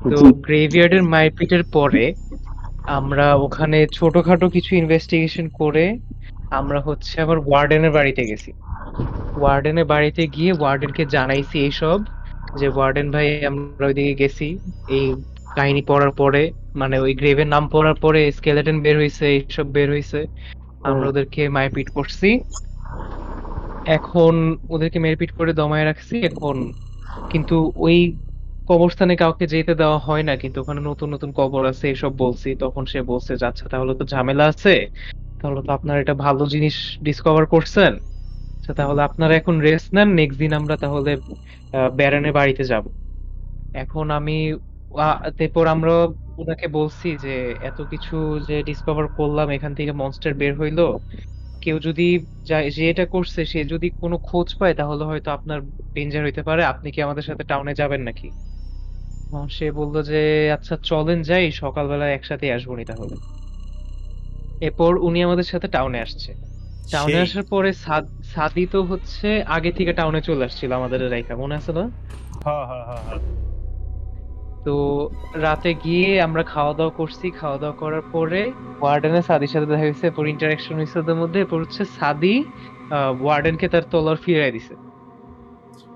তো জি। গ্রেভইয়ার্ডের মারপিটের পরে আমরা ওখানে ছোটখাটো কিছু ইনভেস্টিগেশন করে আমরা হচ্ছে আবার ওয়ার্ডেনের বাড়িতে গেছি। ওয়ার্ডেনের বাড়িতে গিয়ে ওয়ার্ডেনকে জানাইছি এইসব, যে ওয়ার্ডেন ভাই আমরা ওইদিকে গেছি এই কাহিনী পড়ার পরে, মানে ওই গ্রেভের নাম পড়ার পরে স্কেলেটন বের হইছে, এইসব বের হইছে, আমরা হুম। ওদেরকে মারপিট করছি। এখন ওদেরকে মেরপিট করে দমায় রাখছি এখন, কিন্তু ওই কবরস্থানে কাউকে যেতে দেওয়া হয় না, কিন্তু ওখানে নতুন নতুন কবর আছে এসব বলছি, তখন সে বলছে যে আচ্ছা তাহলে তো ঝামেলা আছে, তাহলে তো আপনারা এটা ভালো জিনিস ডিসকভার করছেন, আচ্ছা তাহলে আপনারা এখন রেস্ট নেন, নেক্সট দিন আমরা তাহলে ব্যারনের বাড়িতে যাব। এখন আমি তারপর আমরা ওনাকে বলছি যে এত কিছু যে ডিসকভার করলাম, এখান থেকে মনস্টার বের হইলো, কেউ যদি যে এটা করছে সে যদি কোনো খোঁজ পায় তাহলে হয়তো আপনার ডেঞ্জার হইতে পারে, আপনি কি আমাদের সাথে টাউনে যাবেন নাকি? সে বললো যে আচ্ছা চলেন যাই, সকালবেলা একসাথে আসবো নি তাহলে। এরপর উনি আমাদের সাথে টাউনে আসছে। টাউনে সেই। আসার পরে সাদি তো হচ্ছে আগে থেকে টাউনে চলে আসছিল আমাদের রাইখা, মনে আছে না? হ্যাঁ, হ্যাঁ, হ্যাঁ, হ্যাঁ। তো রাতে গিয়ে আমরা খাওয়া দাওয়া করছি, খাওয়া দাওয়া করার পরে ওয়ার্ডেনের সাদির সাথে দেখা গেছে, এরপর ইন্টারাকশন হয়েছে ওদের মধ্যে, এরপর হচ্ছে সাদি ওয়ার্ডেনকে তার তলোয়ার ফিরিয়ে দিছে।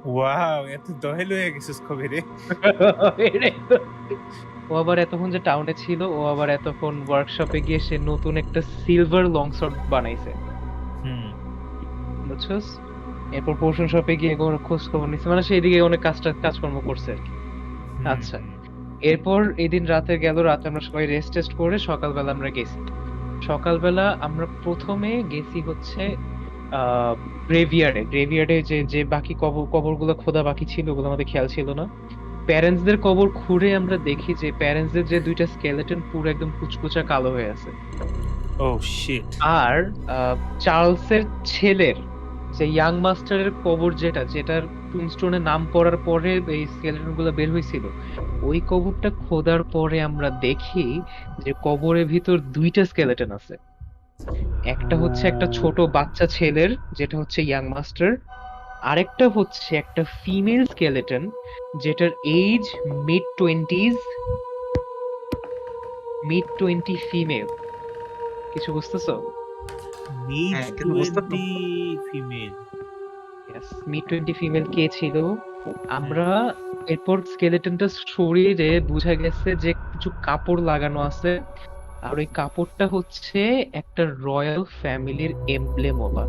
ওয়াও, এত দহেল হয়ে গেছিস কবে রে? এটাই তো। ও আবার এতক্ষণ যে টাউনে ছিল, ও আবার এতক্ষণ ওয়ার্কশপে গিয়ে সে নতুন একটা সিলভার লং শর্ট বানাইছে, হুম। বুঝছস? এরপর পোর্শন শপে গিয়ে কোনো খোঁজ খবর নিচ্ছে, মানে সেই দিকে অনেক কাজকর্ম করছে আর কি। হুম। আচ্ছা, এরপর এদিন রাতে গেল, রাতে আমরা সবাই রেস্ট টেস্ট করে সকালবেলা আমরা গেছি। সকালবেলা আমরা প্রথমে গেছি হচ্ছে গ্রেভিয়ার্ডে যে যে বাকি কবরগুলো খোদা বাকি ছিল, ওগুলো আমাদের খেয়াল ছিল না। প্যারেন্টসদের কবর খুঁড়ে আমরা দেখি যে প্যারেন্টসদের যে দুইটা স্কেলেটন পুরো একদম কুচকুচা কালো হয়ে আছে। ও শিট। আর আহ, চার্লসের ছেলের যে ইয়াং মাস্টারের কবর, যেটার টুমস্টোনে নাম পড়ার পরে এই স্কেলেটন গুলো বের হয়েছিল, ওই কবরটা খোদার পরে আমরা দেখি যে কবরের ভিতর দুইটা স্কেলেটন আছে। একটা হচ্ছে একটা ছোট বাচ্চা ছেলের, যেটা হচ্ছে ইয়াং মাস্টার, আরেকটা হচ্ছে একটা ফিমেল স্কেলেটন, যেটার age mid 20s, mid 20 female. কিছু বুঝতেছো? মিড হ্যাঁ, কিন্তু বুঝতে তো 20 ফিমেল। মিড 20 ফিমেল কে ছিল? আমরা এরপর স্কেলেটনটা শরীরে বোঝা গেছে যে কিছু কাপড় লাগানো আছে, আর ওই কাপড়টা হচ্ছে একটা রয়্যাল ফ্যামিলির এমব্লেম ওলা।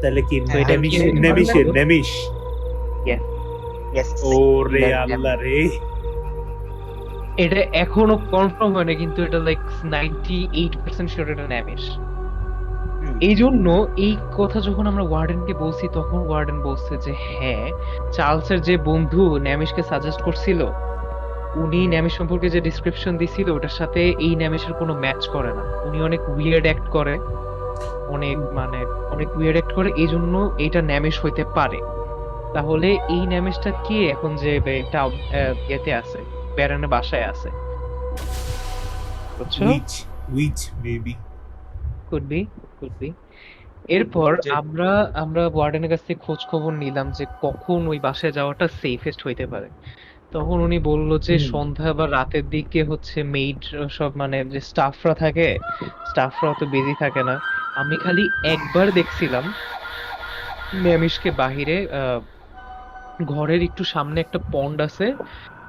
তাহলে কি তো হ্যাঁ, এটা আমি কে শুনতে পারলাম। নেমিশের ছিল? নেমিশ? Yes, Yes, ওরে that আল্লাহ রে! এটা এখনো কনফার্ম হয় না, কিন্তু এটা লাইক 98% শিওর এটা ন্যামিশ। হুম, এই জন্য এই কথা যখন আমরা ওয়ার্ডেনকে বলছি, তখন ওয়ার্ডেন বলছে যে হ্যাঁ, চার্লসের যে বন্ধু ন্যামিশকে সাজেস্ট করছিল, উনি ন্যামিশ সম্পর্কে যে ডিসক্রিপশন দিছিল ওটার সাথে এই ন্যামিশের কোনো ম্যাচ করে না। উনি অনেক উইয়ার্ড অ্যাক্ট করে, অনেক মানে অনেক উইয়ার্ড অ্যাক্ট করে, এই জন্য এইটা ন্যামিশ হইতে পারে। তাহলে এই ন্যামিশটা কে এখন যে একটা ইয়েতে আছে, ব্যারনের বাসায় আছে, বুঝছো? Which, which maybe. Could be, could be. এরপর যে আমরা আমরা ওয়ার্ডেনের কাছ থেকে খোঁজ খবর নিলাম যে কখন ওই বাসায় যাওয়াটা সেফেস্ট হইতে পারে। তখন উনি বলল যে হুম। সন্ধ্যা বা রাতের দিকে হচ্ছে মেইড সব, মানে যে স্টাফরা থাকে, স্টাফরা অত বিজি থাকে না। আমি খালি একবার দেখছিলাম নেমিশকে বাহিরে, ঘরের একটু সামনে একটা পন্ড আছে,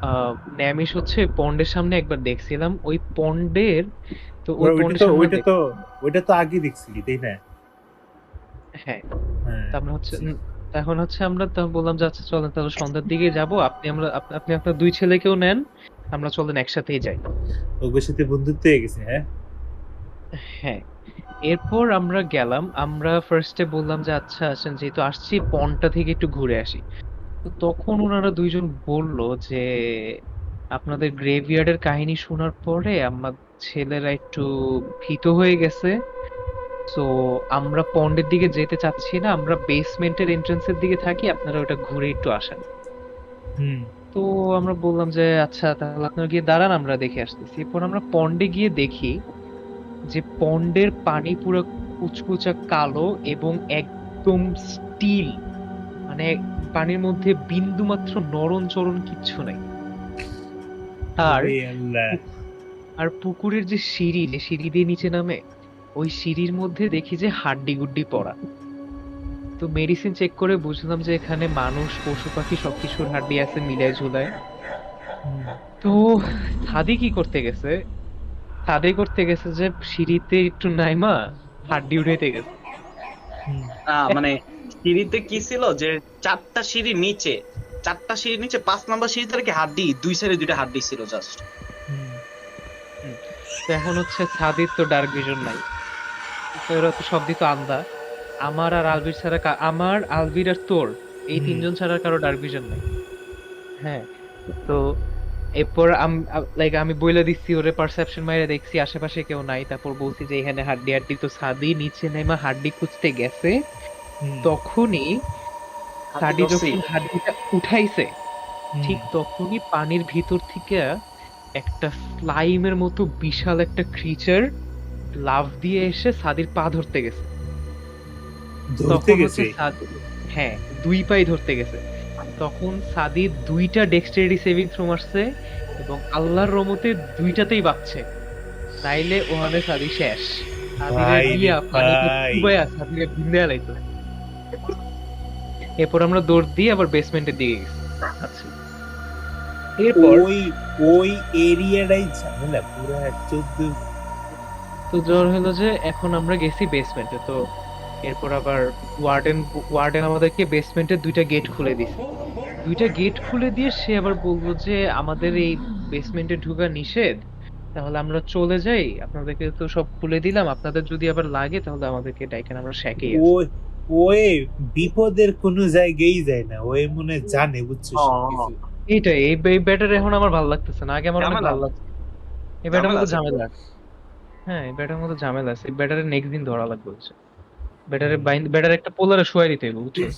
আহ নেমিশ হচ্ছে পন্ডের সামনে একবার দেখছিলাম, ওই পন্ডের, তো ওই ওইটা পন্ডের তো সামনে ওইটা তো ওইটা তো আগে দেখছিলি, তাই না? হ্যাঁ। হ্যাঁ। তা আমরা হচ্ছে এখন হচ্ছে আমরা তো বললাম যে আচ্ছা চলেন তাহলে সন্ধ্যার দিকে যাব, আপনি আপনার দুই ছেলেকেও নেন, আমরা চলেন একসাথেই যাই। ওদের সাথে বন্ধুত্ব হয়ে গেছে, হ্যাঁ? হ্যাঁ। এরপর আমরা গেলাম, আমরা ফার্স্টে বললাম যে আচ্ছা আসেন, যেহেতু আসছি পন্ডটা থেকে একটু ঘুরে আসি। তো তখন ওনারা দুইজন বলল যে আপনাদের গ্রেভইয়ার্ডের কাহিনী শোনার পরে আমার ছেলেরা একটু ভীত হয়ে গেছে, তো আমরা পন্ডের দিকে যেতে চাচ্ছি না, আমরা বেসমেন্টের এন্ট্রান্সের দিকে থাকি, আপনারা ওটা ঘুরে একটু আসেন। হুম। তো আমরা বললাম যে আচ্ছা তাহলে আপনারা গিয়ে দাঁড়ান, আমরা দেখে আসতেছি। এরপর আমরা পন্ডে গিয়ে দেখি যে পন্ডের পানি পুরো কুচকুচা কালো এবং একদম স্টিল, মানে পানির মধ্যে বিন্দু মাত্র নরম চরণ কিচ্ছু নাই। আর ওরে আল্লাহ। আর পুকুরের যে সিঁড়ি দিয়ে নিচে নামে, ওই সিঁড়ির মধ্যে দেখি যে হাড্ডি গুড্ডি পড়া। তো মেডিসিন চেক করে বুঝলাম যে এখানে মানুষ পশু পাখি সবকিছুর হাড্ডি আছে মিলায় ঝুলায়। হুম, তো সাদি কি করতে গেছে, সাদি করতে গেছে যে সিঁড়িতে একটু নাইমা হাড্ডি উঠাইতে গেছে। হুম, মানে সিঁড়িতে কি ছিল যে চারটা সিঁড়ি নিচে, 5 নাম্বার সিঁড়িতে আর কি হাড্ডি, দুই সাইডে দুইটা হাড্ডি ছিল জাস্ট। হুম, হুম। তো এখন হচ্ছে সাদির তো ডার্ক ভিশন নাই, তো এরা তো সব দিত আন্দা। আমার আর আলবির ছাড়া আমার, আলবির আর তোর, এই হুম। তিনজন ছাড়া আর কারো ডার্ক ভিশন নাই। হ্যাঁ। তো এরপর লাইক আমি বইলা দিচ্ছি ওরে, পারসেপশন মাইরে দেখছি আশেপাশে কেউ নাই, তারপর বলছি যে এখানে হাড্ডি হাড্ডি। তো সাদি নিচে নেমা হাড্ডি খুঁজতে গেছে, হুম, তখনই সাদি যখন হাড্ডিটা উঠাইছে, হুম। ঠিক তখনই পানির ভিতর থেকে একটা স্লাইমের মতো বিশাল একটা ক্রিচার লাফ দিয়ে এসে সাদির পা ধরতে গেছে। ধরতে তখন গেছে? হচ্ছে হ্যাঁ, দুই পাই ধরতে গেছে। তখন সাদি দুইটা ডেক্সটেরিটি সেভিং থ্রো মারছে এবং আল্লাহর রহমতে দুইটাতেই বাঁচছে, নাইলে ওখানে সাদি শেষ। সাদিরে ভাই রে দিয়া পানিতে ভাই। ডুবাইয়া সাদিরে ভিন্দে লাইতো। এরপর আমরা দৌড় দিয়ে আবার বেসমেন্টের দিকে গেছি। আচ্ছা, এরপর ওই ওই এরিয়াটাই ঝামেলা পুরো 14। তো জ্বর হলো যে এখন আমরা গেছি বেসমেন্টে। তো এরপর আবার ওয়ার্ডেন ওয়ার্ডেন আমাদেরকে বেসমেন্টের দুইটা গেট খুলে দিছে। দুইটা গেট খুলে দিয়ে সে আবার বলবো যে আমাদের এই বেসমেন্টে ঢোকা নিষেধ, তাহলে আমরা চলে যাই, আপনাদেরকে তো সব খুলে দিলাম, আপনাদের যদি আবার লাগে তাহলে আমাদেরকে ডাইকেন, আমরা শেখেই আছি। ওই ওই বিপদের কোনো জায়গায় যায় না, ওই মনে হয় জানে, বুঝছো সবকিছু। এইটাই, এই ব্যাটার এখন আমার ভালো লাগতেছে না, আগে আমার অনেক ঝামেলা। ভালো লাগছে। এই ব্যাটার ঝামেলা মতো আছে ঝামেলা আছে। হ্যাঁ, এই ব্যাটার মতো ঝামেলা আছে, এই ব্যাটারে নেক্সট দিন ধরা লাগবে হচ্ছে। ব্যাটারে একটা পোলারে শোয়াই দিতে হইব, বুঝছিস?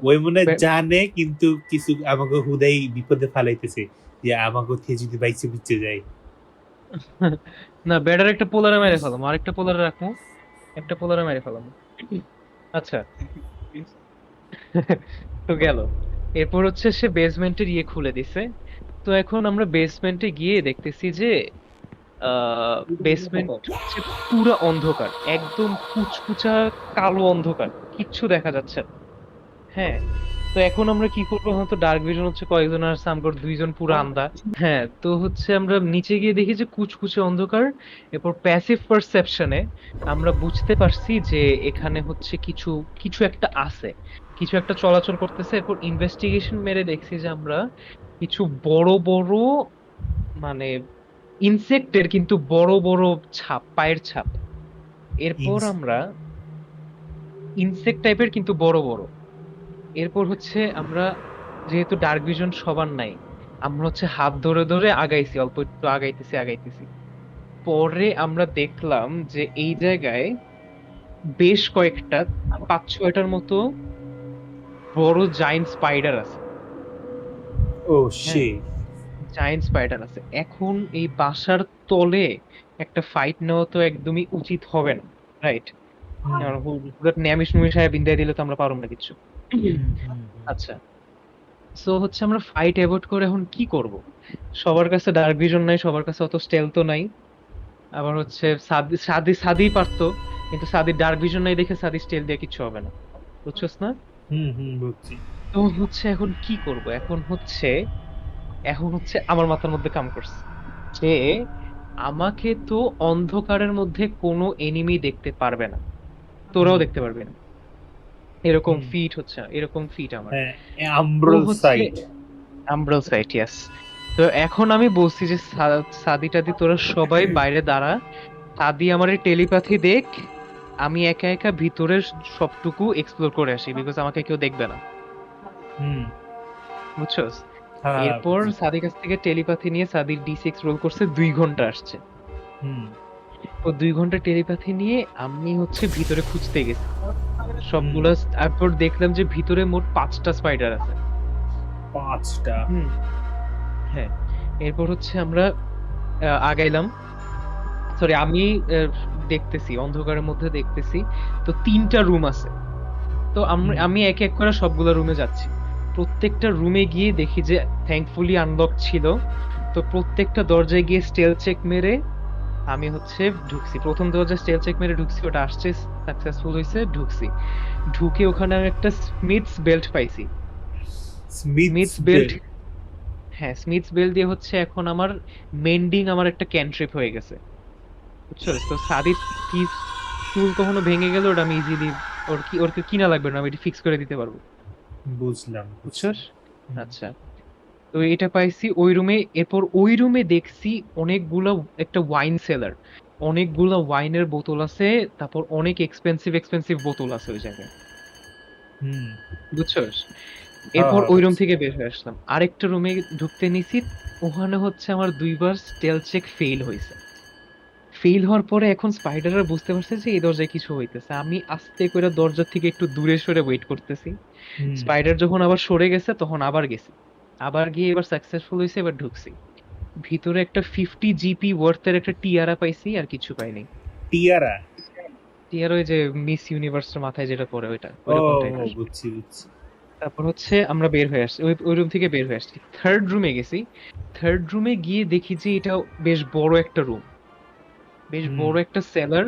ওই মনে হয় বে- জানে, কিন্তু কিছু আমাকে হুদাই বিপদে ফালাইতেছে, যে আমাকে থেকে যদি বাইচে বুঝতে যায়। না, ব্যাটার একটা পোলারে মেরে ফেলাম, আরেকটা পোলারে রাখবো, একটা পোলারে মেরে ফেলাম। আচ্ছা, তো গেল। এরপর হচ্ছে সে বেসমেন্টের ইয়ে খুলে দিছে। তো এখন আমরা বেসমেন্টে গিয়ে দেখতেছি যে বেসমেন্ট হচ্ছে পুরো অন্ধকার, একদম কুচকুচা কালো অন্ধকার, কিচ্ছু দেখা যাচ্ছে না। হ্যাঁ। তো এখন আমরা কি করবো, হয়তো ডার্ক ভিশন হচ্ছে কয়েকজন আর আমগর দুইজন পুরো আন্দা। হ্যাঁ, তো হচ্ছে আমরা নিচে গিয়ে দেখি যে কুচকুচে অন্ধকার। এরপর প্যাসিভ পারসেপশনে আমরা বুঝতে পারছি যে এখানে হচ্ছে কিছু কিছু একটা আছে, কিছু একটা চলাচল করতেছে। এরপর ইনভেস্টিগেশন মেরে দেখছি যে আমরা কিছু বড় বড়, মানে ইনসেক্টের কিন্তু বড় বড় ছাপ, পায়ের ছাপ। এরপর আমরা ইনসেক্ট টাইপের কিন্তু বড় বড়। এরপর হচ্ছে আমরা, যেহেতু ডার্ক ভিশন সবার নাই, আমরা হচ্ছে হাত ধরে ধরে আগাইছি, অল্প একটু আগাইতেছি। পরে আমরা দেখলাম যে এই জায়গায় বেশ কয়েকটা, 5-6টার মতো বড় জায়ান্ট স্পাইডার আছে। ও হ্যাঁ, সে জায়ান্ট স্পাইডার আছে। এখন এই বাসার তলে একটা ফাইট নেওয়া তো একদমই উচিত হবে না, রাইট? কারণ হুট নিয়ামিষ নুমিষ সাহেব বিন্দায় দিলে তো আমরা পারবো না কিছু। আচ্ছা, সো হচ্ছে আমরা ফাইট অ্যাভয়েড করে এখন কি করব? সবার কাছে ডার্ক ভিশন নাই, সবার কাছে অত স্টেলথও নাই। আবার হচ্ছে সাদি পারতো, কিন্তু সাদির ডার্ক ভিশন নাই দেখে সাদি স্টেল দিয়ে কিছু হবে না, বুঝছস না? বুঝছি। তো হচ্ছে এখন কি করব, এখন হচ্ছে আমার মাথার মধ্যে কাম করছে যে আমাকে তো অন্ধকারের মধ্যে কোনো এনিমি দেখতে পারবে না, তোরাও দেখতে পারবি না, এরকম ফিট হচ্ছে, এরকম ফিট আমার। হ্যাঁ, তো আমব্রল হচ্ছে সাইট। আমব্রেল site, yes. তো এখন আমি বলছি যে সাদি টাদি তোরা সবাই বাইরে দাঁড়া, সাদি আমার টেলিপ্যাথি দেখ, আমি একা একা ভিতরের সবটুকু এক্সপ্লোর করে আসি, বিকজ আমাকে কেউ দেখবে না, বুঝছস? এরপর সাদির কাছ থেকে টেলিপ্যাথি নিয়ে সাদির D6 রোল করছে, 2 ঘন্টা আসছে। ও 2 ঘন্টা টেলিপ্যাথি নিয়ে আমি হচ্ছে ভিতরে খুঁজতে গেছি সবগুলা। তারপর দেখলাম যে ভিতরে মোট 5টা স্পাইডার আছে। 5টা? হ্যাঁ। এরপর হচ্ছে আমরা আগাইলাম, সরি আমি দেখতেছি, অন্ধকারের মধ্যে দেখতেছি। তো 3টা রুম আছে। তো আমি এক এক করে সবগুলা রুমে যাচ্ছি। প্রত্যেকটা রুমে গিয়ে দেখি যে থ্যাঙ্কফুলি আনলক ছিল। তো প্রত্যেকটা দরজায় গিয়ে স্টেল চেক মেরে আমি হচ্ছে ঢুকছি। প্রথম দরজায় স্টেল চেক মেরে ঢুকছি, ওটা আসছে, সাকসেসফুল হয়েছে, ঢুকছি। ঢুকে ওখানে আমি একটা স্মিথস বেল্ট পাইছি। Smiths smiths belt, belt. হ্যাঁ স্মিথস বেল্ট দিয়ে হচ্ছে এখন আমার মেন্ডিং আমার একটা ক্যান্ট্রিপ হয়ে গেছে, বুঝছো? তো সাদির কি টুল কখনো ভেঙে গেলে ওটা আমি ইজিলি, ওর কিনা লাগবে না, আমি এটা ফিক্স করে দিতে পারবো, বুঝলাম বুঝছো? বুঝলাম। হুম। আচ্ছা, তো এটা পাইছি ওই রুমে। এরপর ওই রুমে দেখছি অনেকগুলো, একটা ওয়াইন সেলার, অনেকগুলো ওয়াইনের বোতল আছে, তারপর অনেক এক্সপেন্সিভ এক্সপেন্সিভ বোতল আছে ওই জায়গায়, হুম। বুঝছো? হ্যাঁ এরপর হ্যাঁ, ওই রুম বুঝছি। থেকে বের হয়ে আসলাম, আরেকটা রুমে ঢুকতে নিছি। ওখানে হচ্ছে আমার দুইবার স্টেল চেক ফেল হয়েছে। ফেল হওয়ার পরে এখন স্পাইডাররা বুঝতে পারছে যে এই দরজায় কিছু হইতেছে। আমি আস্তে করে দরজার থেকে একটু দূরে সরে ওয়েট করতেছি। হুম। স্পাইডার যখন আবার সরে গেছে তখন আবার গেছি, আবার গিয়ে এবার সাকসেসফুল হয়েছে, এবার ঢুকছি। ভিতরে একটা 50 জিপি ওয়ার্থের একটা টিয়ারা পাইছি, আর কিছু পাইনি। টিয়ারা। টিয়ারা ওই যে মিস ইউনিভার্সের মাথায় যেটা পরে, ওইটা ও ওইরকম ও, টাইপের। বুঝছি বুঝছি। তারপর হচ্ছে আমরা বের হয়ে আসছি, ওই ওই রুম থেকে বের হয়ে আসছি, থার্ড রুমে গেছি। থার্ড রুমে গিয়ে দেখি যে এটা বেশ বড় একটা রুম, বেশ হুম। বড় একটা সেলার।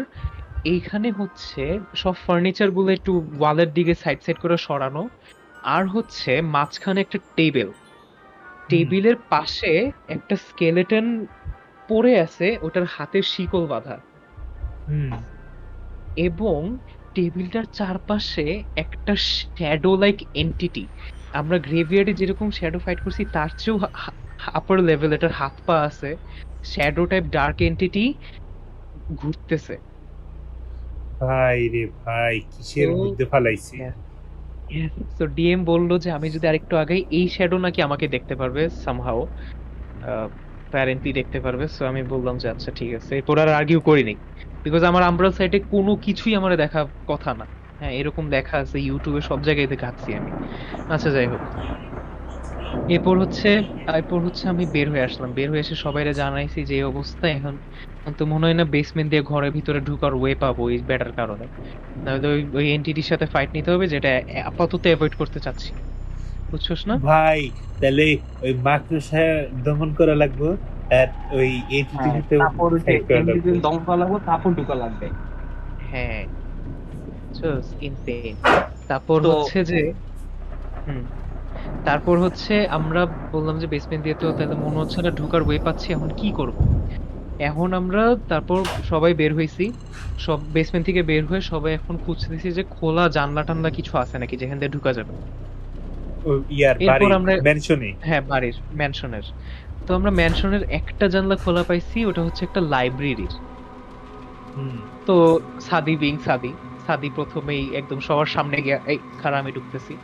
এইখানে হচ্ছে সব ফার্নিচার গুলো একটু ওয়ালের দিকে সাইড সাইড করে সরানো, আর হচ্ছে মাঝখানে একটা টেবিল, হুম। টেবিলের পাশে একটা স্কেলেটন পড়ে আছে, ওটার হাতের শিকল বাঁধা, হুম। এবং টেবিলটার চারপাশে একটা শ্যাডো লাইক এন্টিটি। আমরা গ্রেভিয়ার্ডে যেরকম শ্যাডো ফাইট করছি তার চেয়েও আপার লেভেল, এটার হাত পা আছে, শ্যাডো টাইপ ডার্ক এন্টিটি ঘুরতেছে। ভাই রে ভাই, তো কিসের মধ্যে ফালাইছি! তো ডিএম বললো যে আমি যদি আরেকটু আগে, এই শ্যাডো নাকি আমাকে দেখতে পারবে সামহাও, প্যারেন্টলি দেখতে পারবে। সো আমি বললাম যে আচ্ছা ঠিক আছে, এরপর আর আর্গিউ করিনি, বিকজ আমার আমব্রাল সাইটে কোনো কিছুই আমার দেখা কথা না। হ্যাঁ এরকম দেখা আছে ইউটিউবে, সব জায়গায় দেখাচ্ছি আমি। আচ্ছা যাই হোক, এরপর হচ্ছে আমি বের হয়ে আসলাম, বের হয়ে এসে সবাইরে জানাইছি যে এই অবস্থা। এখন এখন তো মনে হয় না বেসমেন্ট দিয়ে ঘরের ভিতরে ঢুকার ওয়ে পাবো এই ব্যাটার কারণে, নাহলে ওই ওই এনটিটির সাথে ফাইট নিতে হবে, যেটা আপাতত অ্যাভয়েড করতে চাচ্ছি, বুঝছস না? ভাই, তাহলে ওই মাকড়সা দমন করা লাগবে, আর ওই হ্যাঁ, এনটিটিতে তারপর ফাইট করা লাগবে। দম করা লাগবে, তারপর ঢুকা লাগবে। হ্যাঁ, জাস্ট ইনসেন। তারপর তো হচ্ছে যে, হুম, তারপর হচ্ছে আমরা বললাম যে বেসমেন্ট দিয়ে তো তাহলে মনে হচ্ছে না ঢোকার ওয়ে পাচ্ছি, এখন কি করব? এখন আমরা তারপর সবাই বের হইছি, সব বেসমেন্ট থেকে বের হয়ে সবাই এখন খুঁজতেছি যে খোলা জানলা টানলা কিছু আছে নাকি যেখান দিয়ে ঢুকা যাবে। ও ইয়ার এরপর বাড়ির আমরা, ম্যানশনে। হ্যাঁ বাড়ির ম্যানশনের, তো আমরা ম্যানশনের একটা জানলা খোলা পাইছি, ওটা হচ্ছে একটা লাইব্রেরির। হুম। তো সাদি বিং সাদি, সাদি প্রথমেই একদম সবার সামনে গিয়ে এই খাড়া আমি ঢুকতেছি।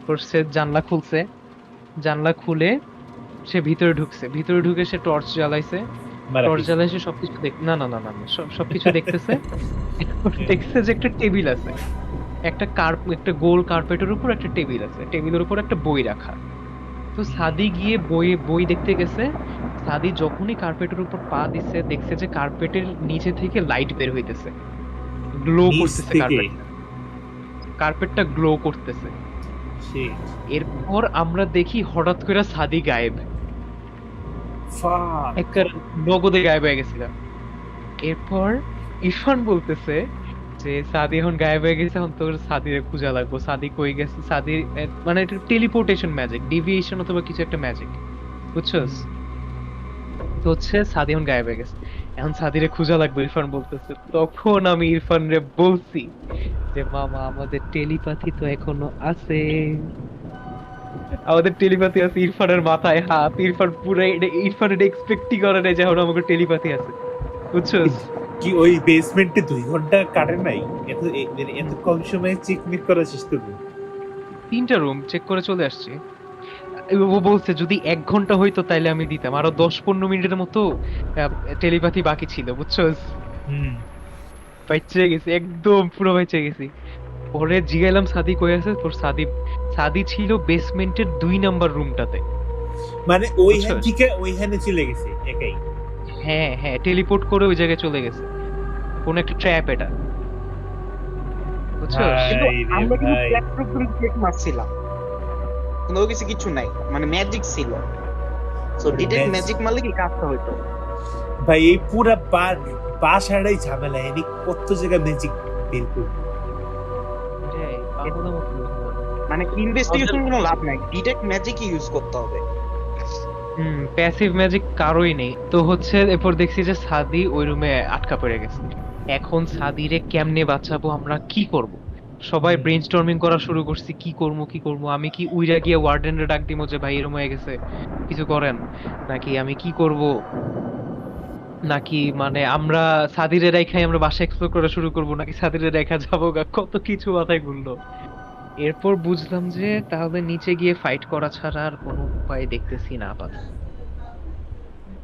তোর সে জানলা খুলছে, জানলা খুলে সে ভিতরে ঢুকছে, ভিতরে ঢুকে সে টর্চ জ্বালাইছে, মারা টর্চ খাইছি। জ্বালায় সে সবকিছু না না না না না, সবকিছু দেখতেছে। দেখছে যে একটা টেবিল আছে, একটা গোল কার্পেটের উপর একটা টেবিল আছে, টেবিলের উপর একটা বই রাখা। তো হুম। সাদি গিয়ে বই বই দেখতে গেছে। সাদি যখনই কার্পেটের উপর পা দিচ্ছে দেখছে যে কার্পেটের নিচে থেকে লাইট বের হইতেছে, গ্লো নিচ করতেছে থেকে। কার্পেটটা, কার্পেটটা গ্লো করতেছে। Shit. এরপর আমরা দেখি হঠাৎ করে সাদি গায়েব, Fuck. একটা নগদে গায়েব হয়ে গেছিল। এরপর ইরফান বলতেছে যে সাদি এখন গায়েব হয়ে গেছে, এখন তোর সাদিরে খোঁজা লাগবে, সাদি কই গেছে। সাদির মানে এটা টেলিপোর্টেশন ম্যাজিক, ডিভিয়েশন অথবা কিছু একটা ম্যাজিক, বুঝছস? তো হচ্ছে সাদি এখন গায়েব হয়ে গেছে, এখন সাদিরে খোঁজা লাগবে ইরফান বলতেছে। তখন আমি ইরফান রে বলছি যে মামা আমাদের টেলিপ্যাথি তো এখনো আছে, আমাদের টেলিপ্যাথি আছে। ইরফানের মাথায় হাত, ইরফান পুরো ইরফান এটা এক্সপেক্টই করে নাই যে এখন আমাকে টেলিপ্যাথি আছে, বুঝছস? কি ওই বেসমেন্টে 2 ঘন্টা কাটে নাই? এত কম সময়ে চেকমেট করার চেষ্টা করি। 3টা রুম চেক করে চলে আসছি। ও বলছে যদি 1 ঘন্টা হইতো তাইলে আমি দিতাম, আরো 10-15 মিনিটের মতো টেলিপ্যাথি বাকি ছিল, বুঝছস? হুম। বাইচে গেছি, একদম পুরো বাইচে গেছি। পরে জিগাইলাম সাদি কই আছে, তোর সাদি, সাদি ছিল বেসমেন্টের 2 নাম্বার রুমটাতে, মানে ওইখান বুঝছস? থেকে ওইখানে চলে গেছে একাই? হ্যাঁ হ্যাঁ, টেলিপোর্ট করে ওই জায়গায় চলে গেছে, কোন একটা ট্র্যাপ এটা, বুঝছস? কিন্তু ভাই রে আমরা কিন্তু ভাই। প্ল্যাটফর্ম চেক মারছিলাম, কোনো কিছু নাই, মানে ম্যাজিক ছিল। So detect Yes. ম্যাজিক মারলে কি কাজটা হইতো? ভাই এই পুরা বাসাটাই ঝামেলা, এনে কত জায়গায় ম্যাজিক বের করবো। এটাই পাগলের মতো ব্যাপার। মানে ইনভেস্টিগেশন কোনো লাভ নাই, ডিটেক্ট ম্যাজিকই ইউজ করতে হবে। প্যাসিভ ম্যাজিক কারোই নেই। তো হচ্ছে এরপর দেখছি যে সাদি ওই রুমে আটকা পড়ে গেছে। এখন সাদিরে কেমনে বাঁচাবো, আমরা কি করব? সবাই ব্রেইনস্টর্মিং করা শুরু করছি, কি করবো। আমি কি উইরা গিয়ে ওয়ার্ডেনরে ডাক দিমো যে ভাই এরকম হয়ে গেছে, কিছু করেন, নাকি আমি কি করব, নাকি মানে আমরা সাদিরে রেখাই আমরা বাসা এক্সপ্লোর করা শুরু করব, নাকি সাদিরে রেখা যাবো গা, কত কিছু মাথায় ঘুরলো। এরপর বুঝলাম যে তাহলে নিচে গিয়ে ফাইট করা ছাড়া আর কোনো উপায় দেখতেছি না আপাতত।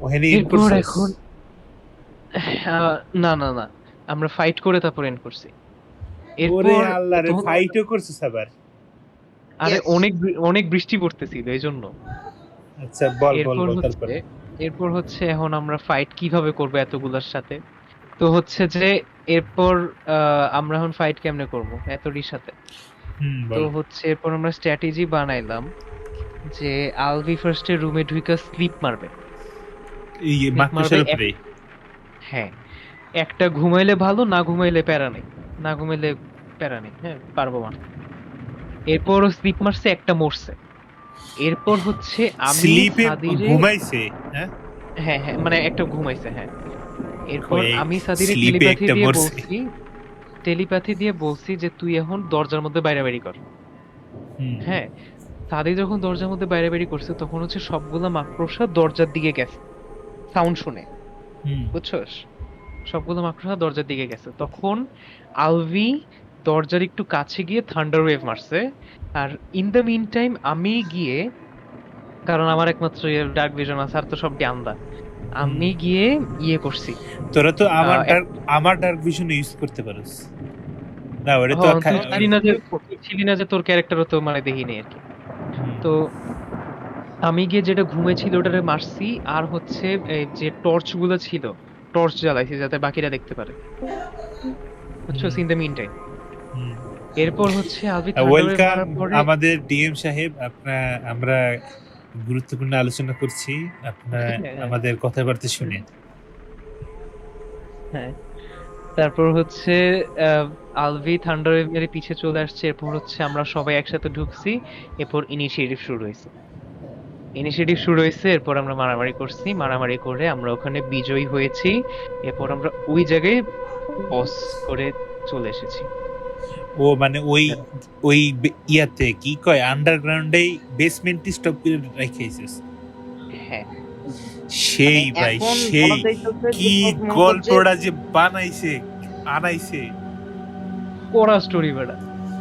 ওখানে এরপর এখন না না না, আমরা ফাইট করে তারপর এন্ড করছি। ওরে এরপর আল্লাহ রে, তখন- ফাইটও করছিস আবার? আরে Yes. অনেক বৃষ্টি পড়তেছিল এই জন্য। আচ্ছা বল এরপর তারপর। এরপর হচ্ছে এখন আমরা ফাইট কিভাবে করব এতগুলোর সাথে। তো হচ্ছে যে এরপর আমরা এখন ফাইট কেমনে করব এতটির সাথে। তো বল। হচ্ছে এরপর আমরা স্ট্র্যাটেজি বানাইলাম যে আলভি ফার্স্টে রুমে ঢুকে স্লিপ মারবে। এই মাকড়সার উপরে। হ্যাঁ, একটা ঘুমাইলে ভালো, না ঘুমাইলে প্যারা নেই, হ্যাঁ পারবো মানে। এরপর স্লিপ মারছে, একটা মরছে। এরপর হচ্ছে আমি স্লিপে সাদিরে ঘুমাইছে? হ্যাঁ হ্যাঁ মানে একটা ঘুমাইছে, হ্যাঁ। এরপর ওই আমি সাদিরে স্লিপে একটা মরছে। টেলিপ্যাথি দিয়ে বলছি যে তুই এখন দরজার মধ্যে বাইরে কর। হ্যাঁ, সাদি যখন দরজার মধ্যে বাইরে করছে তখন হচ্ছে সবগুলা মাকড়সা দরজার দিকে গেছে সাউন্ড শুনে, বুঝছস? সবগুলো মাকড়সা দরজার দিকে গেছে। তখন আলভি দরজার একটু কাছে গিয়ে থান্ডার ওয়েভ মারছে। আর ইন দ্য মিন টাইম আমি গিয়ে, কারণ আমার একমাত্র ডার্ক ভিশন আছে, আর তো সব আন্দা, আমি গিয়ে করছি। তোরা তো আহ, আমার ডার্ক ভিশন ইউজ করতে পারিস না? ওটা তো তুই ছিলি না যে তোর ক্যারেক্টারও তো মানে দেখিনি আর কি। তো আমি গিয়ে যেটা ঘুমেছিল ওটারে মারছি, আর হচ্ছে এই যে টর্চ গুলো ছিল টর্চ জ্বালাইছি যাতে বাকিরা দেখতে পারে, বুঝছো? ইন দ্য মিন টাইম এরপর হচ্ছে আলভি থান্ডার ওয়েভ ওয়েলকাম মারার পরে আমাদের ডিএম সাহেব। আমরা গুরুত্বপূর্ণ আলোচনা করছি, আপনার আমাদের কথাবার্তা শুনে। হ্যাঁ, তারপর হচ্ছে আলভি থান্ডার ওয়েভ মেরে পিছে চলে আসছে। এরপর হচ্ছে আমরা সবাই একসাথে ঢুকছি। এরপর ইনিশিয়েটিভ শুরু হয়েছে। এরপর আমরা মারামারি করে আমরা ওখানে বিজয়ী হয়েছি। এরপর আমরা ওই জায়গায় বস করে চলে এসেছি। ও মানে ওই ইয়াতে কি কয়, আন্ডারগ্রাউন্ডে বেসমেন্টে স্টপ করে রাখিয়েছিস? হ্যাঁ, সেই মানে ভাই এখন সেই বলা যাইতেছে যে কি প্রথমত গল্পটা যে বানাইছে আনাইছে। কড়া স্টোরি বেড়া।